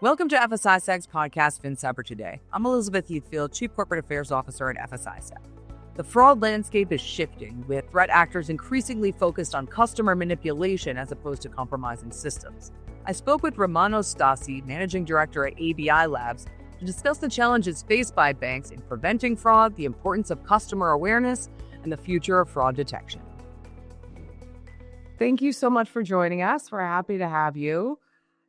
Welcome to FS-ISAC's podcast, FinCyber Today. I'm Elizabeth Heathfield, Chief Corporate Affairs Officer at FS-ISAC. The fraud landscape is shifting, with threat actors increasingly focused on customer manipulation as opposed to compromising systems. I spoke with Romano Stasi, Managing Director at ABI Labs, to discuss the challenges faced by banks in preventing fraud, the importance of customer awareness, and the future of fraud detection. Thank you so much for joining us. We're happy to have you.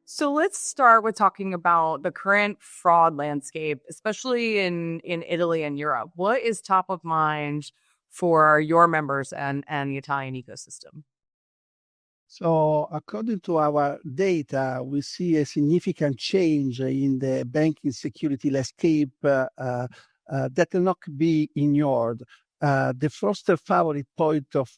So let's start with talking about the current fraud landscape, especially in Italy and Europe. What is top of mind for your members and the Italian ecosystem? So according to our data, we see a significant change in the banking security landscape that cannot be ignored. The first favorite point of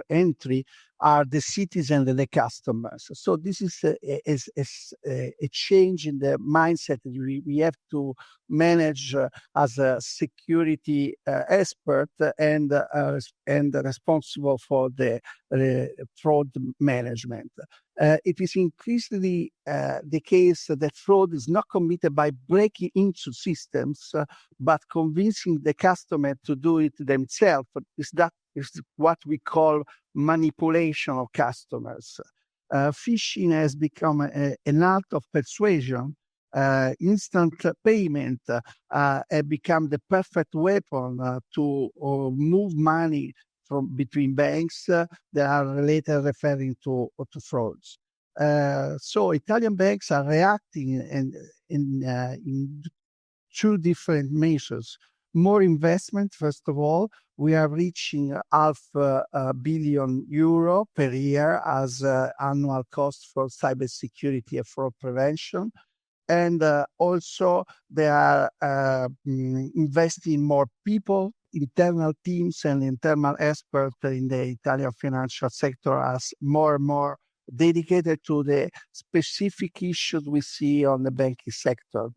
entry are the citizens and the customers. So this is a change in the mindset that we have to manage as a security expert and responsible for the fraud management. It is increasingly the case that fraud is not committed by breaking into systems, but convincing the customer to do it themselves. That is what we call manipulation of customers. Phishing has become an art of persuasion. Instant payment have become the perfect weapon to move money from between banks that are later referring to frauds. So Italian banks are reacting in two different measures. More investment, first of all. We are reaching €500 million per year as annual cost for cybersecurity and fraud prevention. And also they are investing more people, internal teams and internal experts in the Italian financial sector as more and more dedicated to the specific issues we see on the banking sector.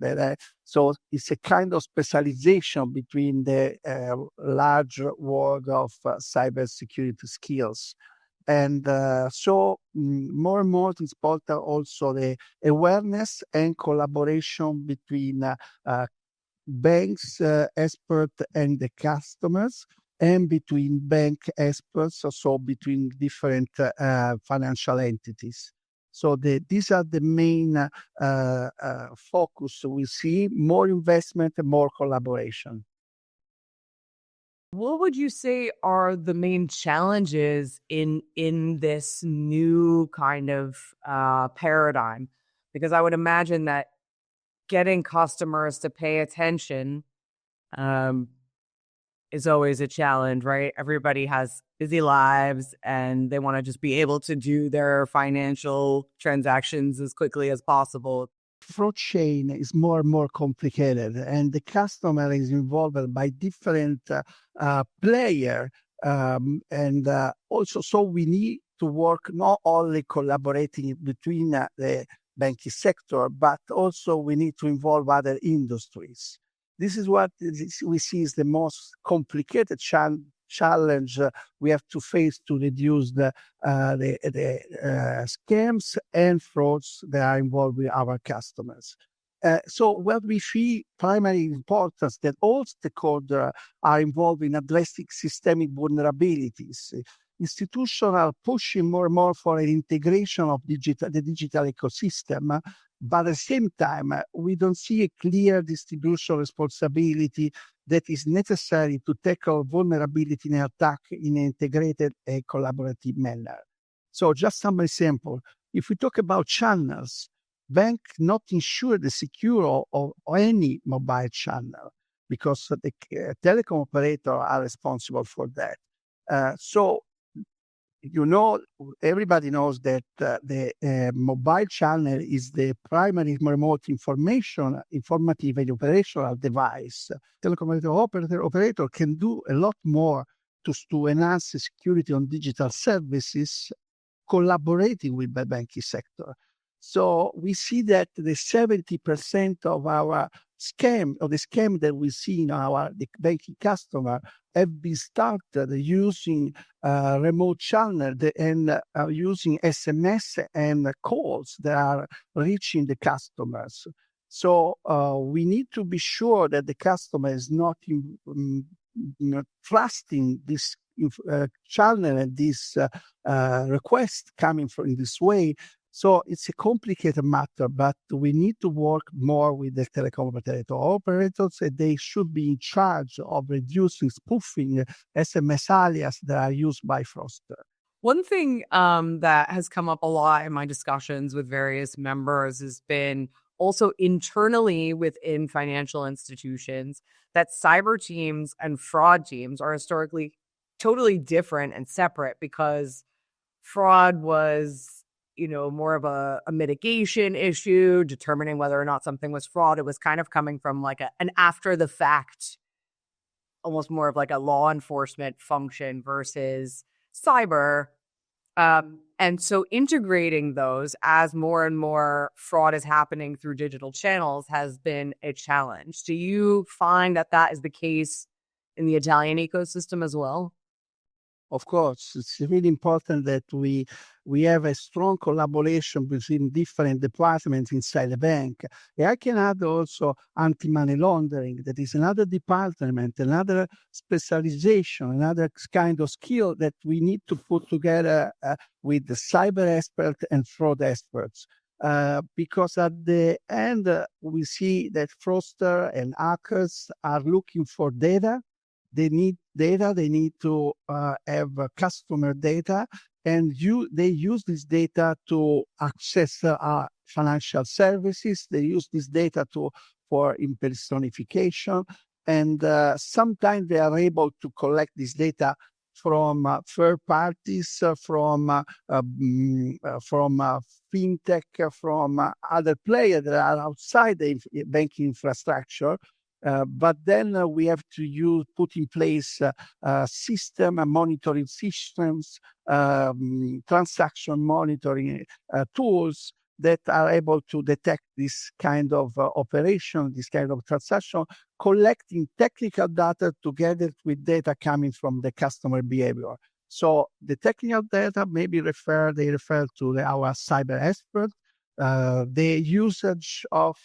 So it's a kind of specialization between the large world of cybersecurity skills. And so more and more it's important also the awareness and collaboration between banks, experts and the customers, and between bank experts, also between different financial entities. So these are the main focus we see: more investment and more collaboration. What would you say are the main challenges in this new kind of paradigm? Because I would imagine that getting customers to pay attention is always a challenge, right? Everybody has busy lives and they want to just be able to do their financial transactions as quickly as possible. Fraud chain is more and more complicated, and the customer is involved by different players. And also, so we need to work not only collaborating between the banking sector, but also we need to involve other industries. This is what we see is the most complicated challenge we have to face to reduce the scams and frauds that are involved with our customers. So what we see primary importance that all stakeholders are involved in addressing systemic vulnerabilities. Institutions are pushing more and more for an integration of the digital ecosystem, but at the same time, we don't see a clear distribution responsibility that is necessary to tackle vulnerability in attack in an integrated and collaborative manner. So just some example. If we talk about channels, banks not ensure the secure of any mobile channel because the telecom operator are responsible for that. So everybody knows that the mobile channel is the primary remote informative and operational device. Telecom operator can do a lot more to enhance the security on digital services, collaborating with the banking sector. So we see that the 70% of our scam or the scam that we see in the banking customer have been started using remote channel and using SMS and calls that are reaching the customers. So we need to be sure that the customer is not trusting this channel and this request coming from in this way. So it's a complicated matter, but we need to work more with the telecom operators, and they should be in charge of reducing spoofing SMS alias that are used by fraudsters. One thing that has come up a lot in my discussions with various members has been also internally within financial institutions that cyber teams and fraud teams are historically totally different and separate, because fraud was, more of a mitigation issue, determining whether or not something was fraud. It was kind of coming from like an after the fact, almost more of like a law enforcement function versus cyber. And so integrating those as more and more fraud is happening through digital channels has been a challenge. Do you find that that is the case in the Italian ecosystem as well? Of course, it's really important that we have a strong collaboration between different departments inside the bank. And I can add also anti-money laundering. That is another department, another specialization, another kind of skill that we need to put together with the cyber expert and fraud experts. Because at the end, we see that fraudsters and hackers are looking for data. They need data. They need to have customer data, and they use this data to access financial services. They use this data for impersonification, and sometimes they are able to collect this data from third parties, from fintech, from other players that are outside the banking infrastructure. But then we have to put in place system and monitoring systems, transaction monitoring tools that are able to detect this kind of operation, this kind of transaction, collecting technical data together with data coming from the customer behavior. So the technical data they refer to our cyber expert. The usage of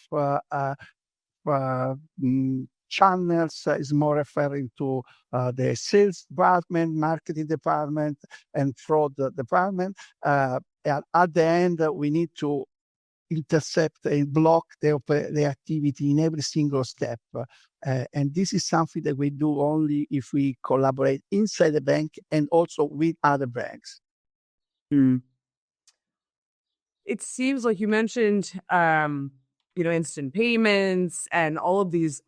channels is more referring to the sales department, marketing department, and fraud department. At the end, we need to intercept and block the activity in every single step. And this is something that we do only if we collaborate inside the bank and also with other banks. It seems like you mentioned instant payments and all of these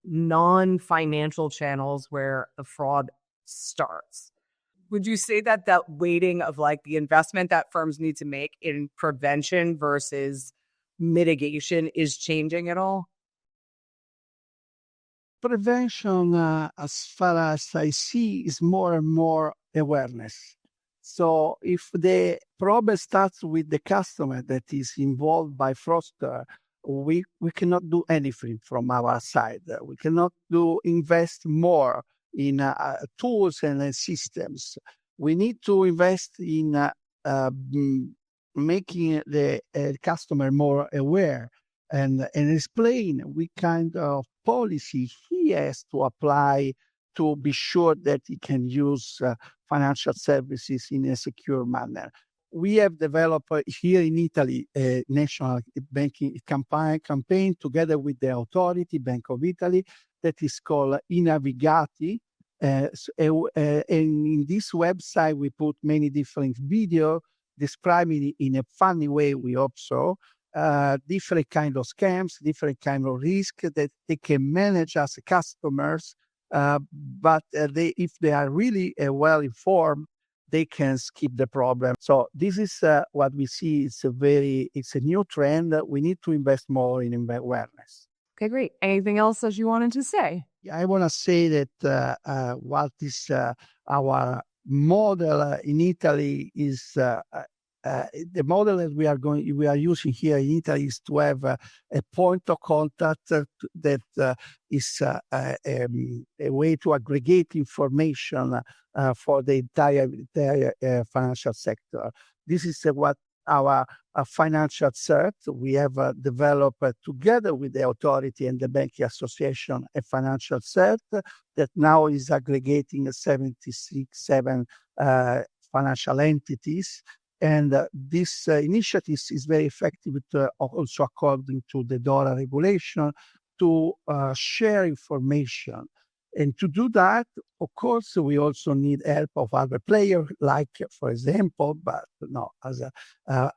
non-financial channels where the fraud starts. Would you say that weighting of like the investment that firms need to make in prevention versus mitigation is changing at all? Prevention, as far as I see, is more and more awareness. So if the problem starts with the customer that is involved by fraudster, we cannot do anything from our side. We cannot invest more in tools and systems. We need to invest in making the customer more aware and explain what kind of policy he has to apply to be sure that he can use financial services in a secure manner. We have developed here in Italy a national banking campaign together with the authority, Bank of Italy, that is called I Navigati. And in this website, we put many different videos describing in a funny way, we hope so, different kind of scams, different kind of risk that they can manage as customers. But if they are really well informed, they can skip the problem. So this is what we see. It's a new trend. We need to invest more in awareness. Okay, great. Anything else that you wanted to say? I want to say that what is our model in Italy is the model that we are using here in Italy is to have a point of contact that is a way to aggregate information for the entire financial sector. This is what our financial cert. We have developed together with the authority and the banking association a financial cert that now is aggregating 7 financial entities. And this initiative is very effective also according to the DORA regulation to share information. And to do that, of course, we also need help of other players, like, for example, but no, as a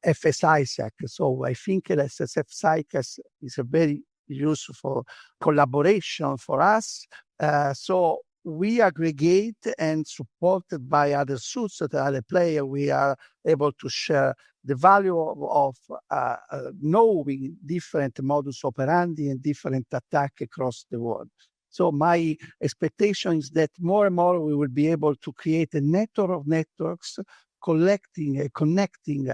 FS-ISAC. So I think that FS-ISAC is a very useful collaboration for us. So we aggregate, and supported by other suits that other players, we are able to share the value of knowing different modus operandi and different attacks across the world. So my expectation is that more and more we will be able to create a network of networks collecting and connecting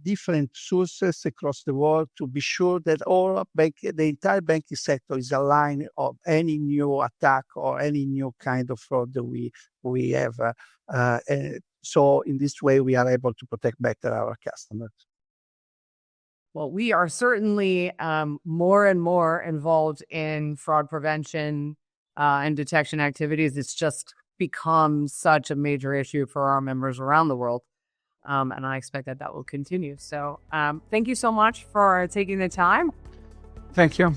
different sources across the world to be sure that the entire banking sector is aligned of any new attack or any new kind of fraud that we have. So in this way, we are able to protect better our customers. Well, we are certainly more and more involved in fraud prevention and detection activities. It's just become such a major issue for our members around the world. And I expect that will continue. So thank you so much for taking the time. Thank you.